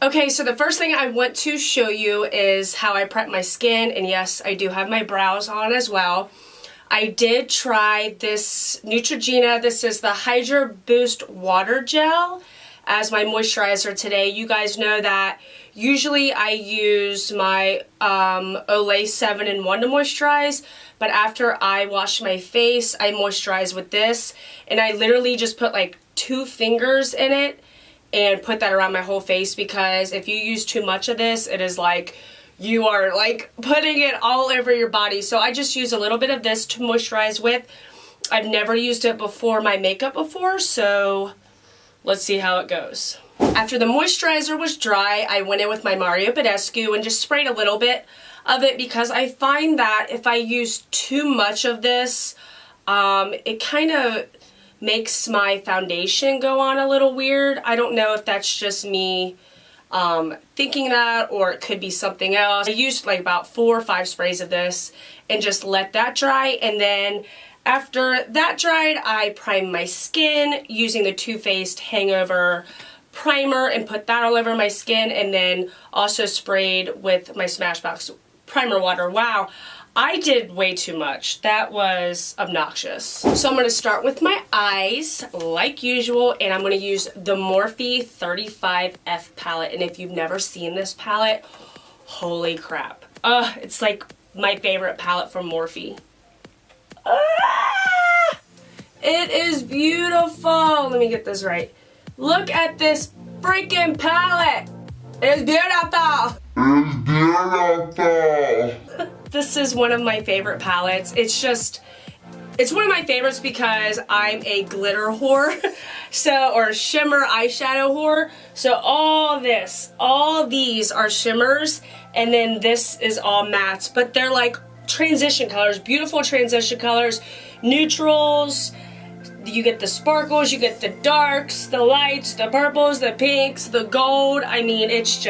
Okay, so the first thing I want to show you is how I prep my skin, and yes, I do have my brows on as well. I did try this Neutrogena. This is the Hydra Boost Water Gel as my moisturizer today. You guys know that usually I use my Olay 7-in-1 to moisturize, but after I wash my face, I moisturize with this, and I literally just put like 2 fingers in it and put that around my whole face, because if you use too much of this, it is like you are like putting it all over your body. So I just use a little bit of this to moisturize with. I've never used it before my makeup before, so let's see how it goes. After the moisturizer was dry, I went in with my Mario Badescu and just sprayed a little bit of it, because I find that if I use too much of this, it kind of makes my foundation go on a little weird. I don't know if that's just me thinking that, or it could be something else. I used like about 4 or 5 sprays of this and just let that dry, and then after that dried, I primed my skin using the Too Faced Hangover Primer and put that all over my skin, and then also sprayed with my Smashbox Primer Water. Wow, I did way too much. That was obnoxious. So I'm going to start with my eyes like usual, and I'm going to use the Morphe 35F palette. And if you've never seen this palette, holy crap. It's like my favorite palette from Morphe. It is beautiful. Let me get this right. Look at this freaking palette. It's beautiful. It's beautiful. This is one of my favorite palettes. It's one of my favorites because I'm a glitter whore, or shimmer eyeshadow whore. So all these are shimmers, and then this is all mattes, but they're like transition colors, beautiful transition colors, neutrals. You get the sparkles, you get the darks, the lights, the purples, the pinks, the gold. I mean, it's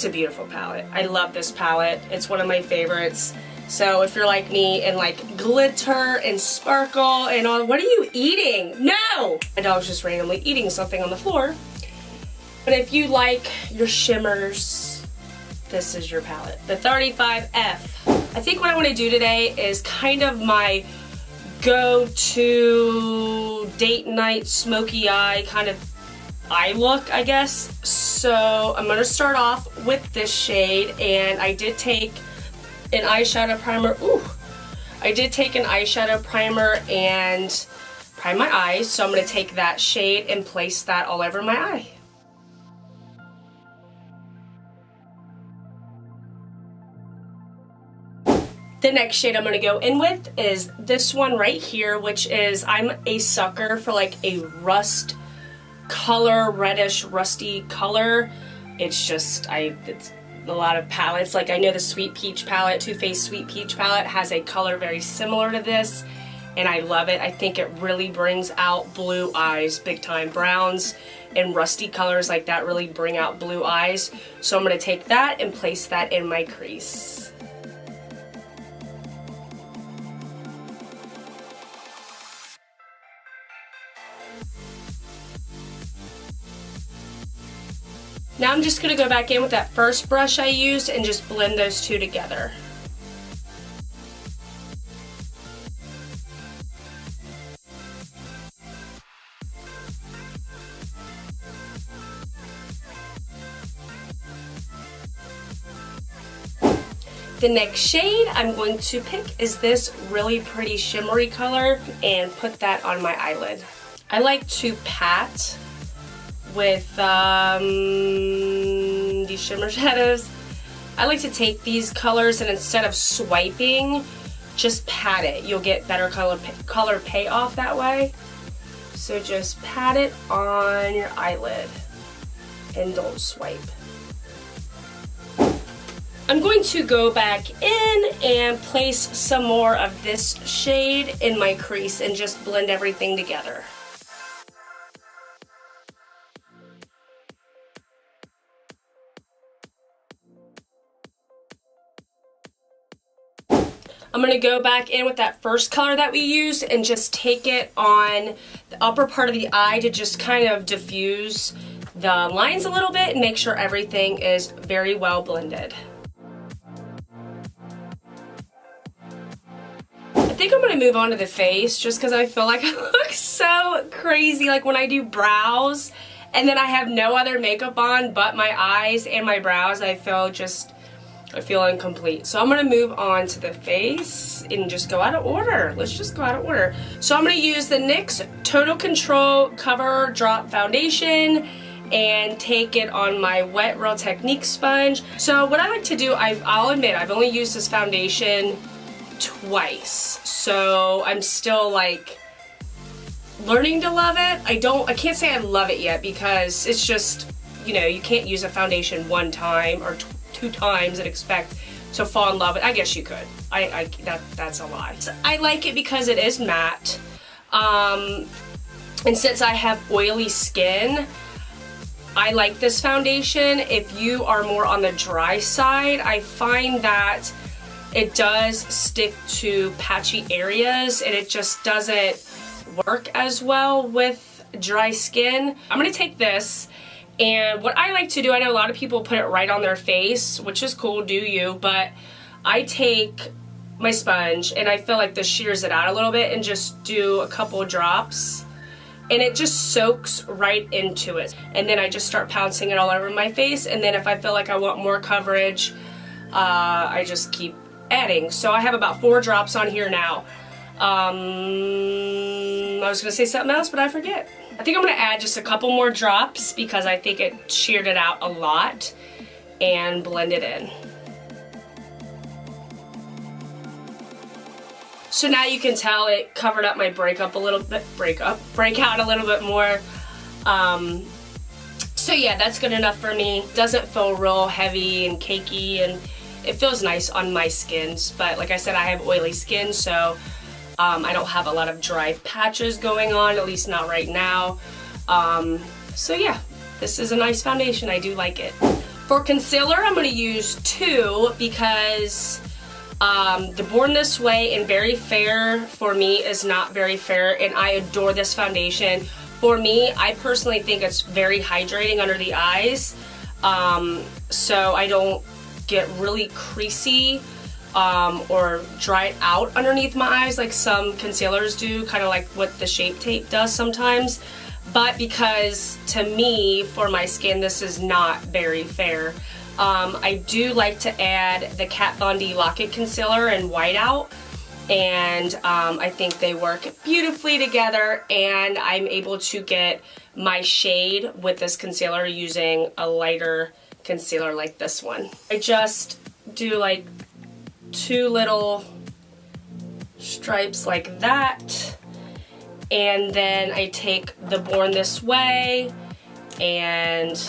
a beautiful palette. I love this palette. It's one of my favorites. So if you're like me and like glitter and sparkle and all, what are you eating? No! My dog's just randomly eating something on the floor. But if you like your shimmers, this is your palette. The 35F. I think what I want to do today is kind of my go-to date night smoky eye kind of eye look, I guess. So I'm going to start off with this shade, and I did take an eyeshadow primer. I did take an eyeshadow primer and prime my eyes, so I'm going to take that shade and place that all over my eye. The next shade I'm going to go in with is this one right here, which is, I'm a sucker for like a rust color, reddish rusty color. It's just, it's a lot of palettes. Like I know the Sweet Peach palette, Too Faced Sweet Peach palette has a color very similar to this, and I love it. I think it really brings out blue eyes big time. Browns and rusty colors like that really bring out blue eyes. So I'm going to take that and place that in my crease. Now I'm just going to go back in with that first brush I used and just blend those two together. The next shade I'm going to pick is this really pretty shimmery color and put that on my eyelid. I like to pat with these shimmer shadows. I like to take these colors and instead of swiping, just pat it. You'll get better color payoff that way. So just pat it on your eyelid and don't swipe. I'm going to go back in and place some more of this shade in my crease and just blend everything together. I'm going to go back in with that first color that we used and just take it on the upper part of the eye to just kind of diffuse the lines a little bit and make sure everything is very well blended. I think I'm gonna move on to the face just because I feel like I look so crazy like when I do brows and then I have no other makeup on but my eyes and my brows. I feel incomplete. So I'm gonna move on to the face and just go out of order. Let's just go out of order. So I'm gonna use the NYX Total Control Cover Drop Foundation and take it on my Wet Real Technique sponge. So what I like to do, I'll admit, I've only used this foundation twice. So I'm still like learning to love it. I can't say I love it yet because it's just, you know, you can't use a foundation one time or two times and expect to fall in love with it. I guess you could. That's a lie. So I like it because it is matte. And since I have oily skin, I like this foundation. If you are more on the dry side, I find that it does stick to patchy areas and it just doesn't work as well with dry skin. I'm gonna take this, and what I like to do, I know a lot of people put it right on their face, which is cool, do you, but I take my sponge and I feel like this shears it out a little bit and just do a couple drops and it just soaks right into it. And then I just start pouncing it all over my face, and then if I feel like I want more coverage, I just keep adding. So I have about 4 drops on here now. I was gonna say something else, but I forget. I think I'm gonna add just a couple more drops because I think it sheared it out a lot, and blend it in. So now you can tell it covered up my breakout a little bit more. So yeah, that's good enough for me. Doesn't feel real heavy and cakey, and it feels nice on my skin. But like I said, I have oily skin, so I don't have a lot of dry patches going on, at least not right now. So yeah, this is a nice foundation. I do like it. For concealer, I'm going to use 2 because the Born This Way and Very Fair for me is not very fair, and I adore this foundation. For me, I personally think it's very hydrating under the eyes, so I don't get really creasy or dry it out underneath my eyes like some concealers do, kind of like what the Shape Tape does sometimes. But because to me, for my skin, this is not very fair. I do like to add the Kat Von D Lock-It Concealer in Whiteout, and I think they work beautifully together, and I'm able to get my shade with this concealer using a lighter concealer like this one. I just do like 2 little stripes like that, and then I take the Born This Way and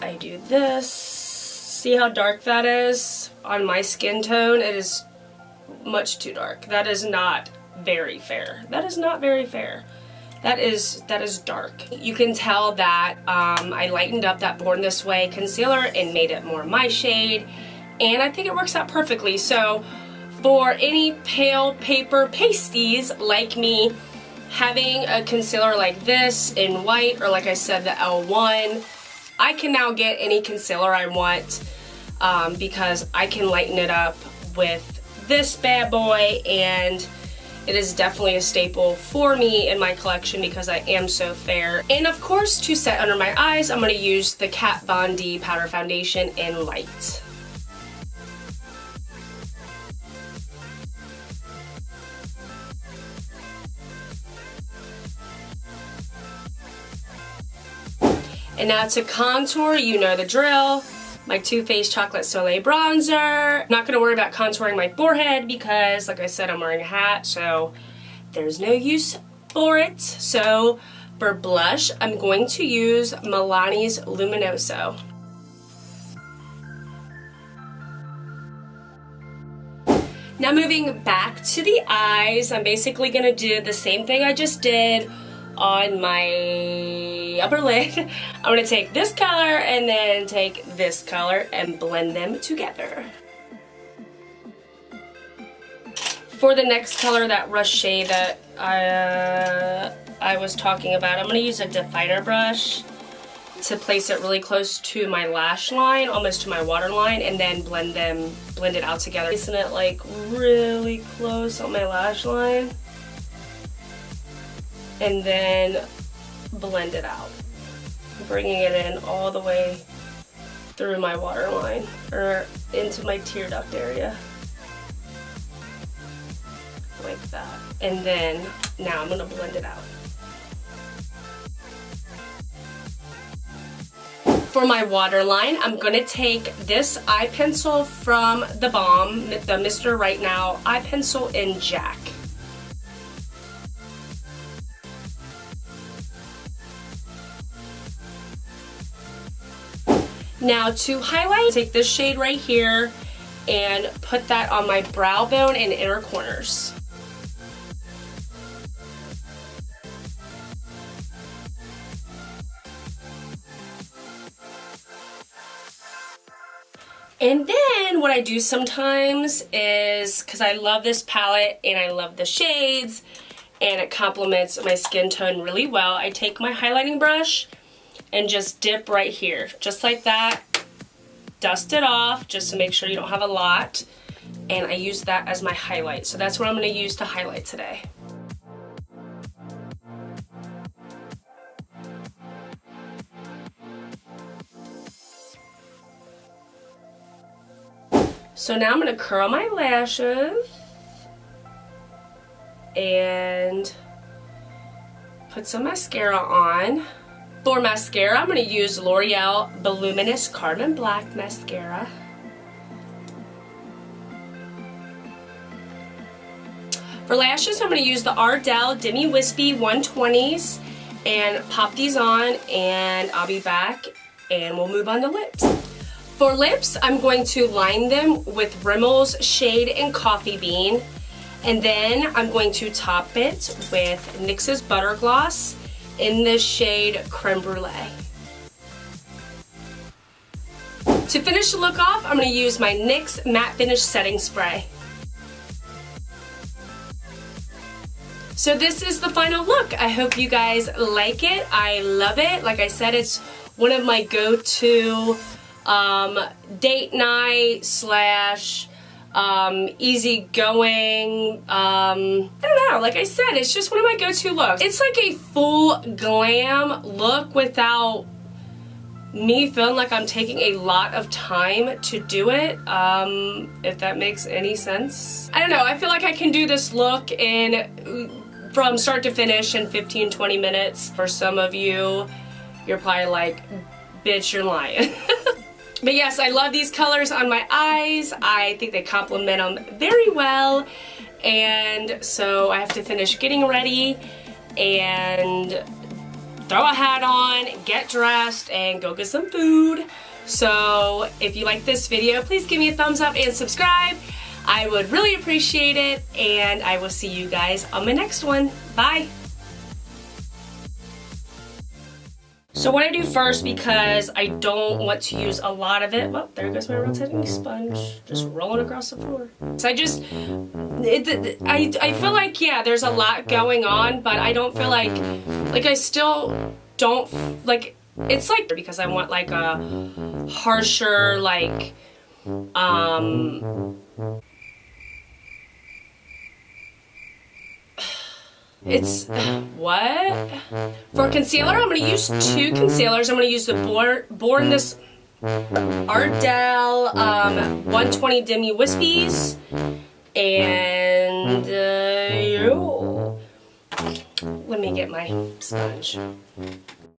I do this. See how dark that is on my skin tone? It is much too dark. That is not very fair. That is not very fair. That is dark. You can tell that I lightened up that Born This Way concealer and made it more my shade, and I think it works out perfectly. So for any pale paper pasties like me, having a concealer like this in white, or like I said, the L1, I can now get any concealer I want because I can lighten it up with this bad boy, and it is definitely a staple for me in my collection because I am so fair. And of course, to set under my eyes, I'm going to use the Kat Von D Powder Foundation in Light. And now to contour, you know the drill. My Too Faced Chocolate Soleil bronzer. I'm not gonna worry about contouring my forehead because, like I said, I'm wearing a hat, so there's no use for it. So for blush, I'm going to use Milani's Luminoso. Now moving back to the eyes, I'm basically gonna do the same thing I just did on my upper lid. I'm gonna take this color and then take this color and blend them together. For the next color, that Rush shade that I was talking about. I'm going to use a definer brush to place it really close to my lash line, almost to my waterline, and then blend it out together. Isn't it like really close on my lash line? And then blend it out. Bringing it in all the way through my waterline, or into my tear duct area. Like that. And then, now I'm gonna blend it out. For my waterline, I'm gonna take this eye pencil from the Balm, the Mr. Right Now eye pencil in Jack. Now to highlight, take this shade right here and put that on my brow bone and inner corners. And then what I do sometimes is, because I love this palette and I love the shades and it complements my skin tone really well, I take my highlighting brush and just dip right here, just like that. Dust it off just to make sure you don't have a lot, and I use that as my highlight. So that's what I'm going to use to highlight today. So now I'm going to curl my lashes and put some mascara on. For mascara, I'm going to use L'Oreal Voluminous Carbon Black Mascara. For lashes, I'm going to use the Ardell Demi Wispy 120s and pop these on, and I'll be back and we'll move on to lips. For lips, I'm going to line them with Rimmel's Shade and Coffee Bean, and then I'm going to top it with NYX's Butter Gloss in the shade Creme Brulee. To finish the look off, I'm going to use my NYX Matte Finish Setting Spray. So this is the final look. I hope you guys like it. I love it. Like I said, it's one of my go-to date night slash easygoing, I don't know, like I said, it's just one of my go-to looks. It's like a full glam look without me feeling like I'm taking a lot of time to do it, if that makes any sense. I don't know, I feel like I can do this look from start to finish in 15-20 minutes. For some of you, you're probably like, bitch, you're lying. But yes, I love these colors on my eyes. I think they complement them very well. And so I have to finish getting ready and throw a hat on, get dressed, and go get some food. So if you like this video, please give me a thumbs up and subscribe. I would really appreciate it. And I will see you guys on my next one. Bye. So what I do first, because I don't want to use a lot of it, well, there goes my rotating sponge, just rolling across the floor. So I feel like, yeah, there's a lot going on, but I don't feel like I still don't, like, it's like, because I want like a harsher, like, it's, what? For concealer, I'm going to use two concealers. I'm going to use the Born This Ardell 120 Demi Wispies, and let me get my sponge.